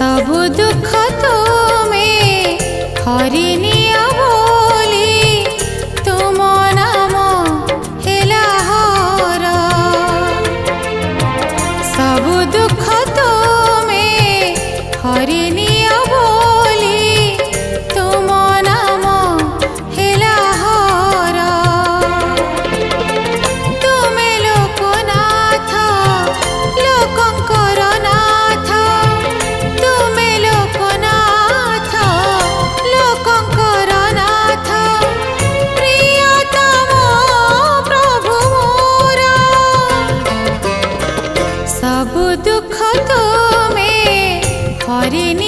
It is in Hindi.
सबु दुख तुमे हरिनिया बोली तुम नाम हेला हर सबु दुख तुमे हरिनिया बोली तुम नाम हेला हर तुमे लोकनाथ लोकंकर नाथ तुमे लोकनाथ लोकंकर नाथ प्रियतम प्रभु मोर सबु दुख तुमे हरिनि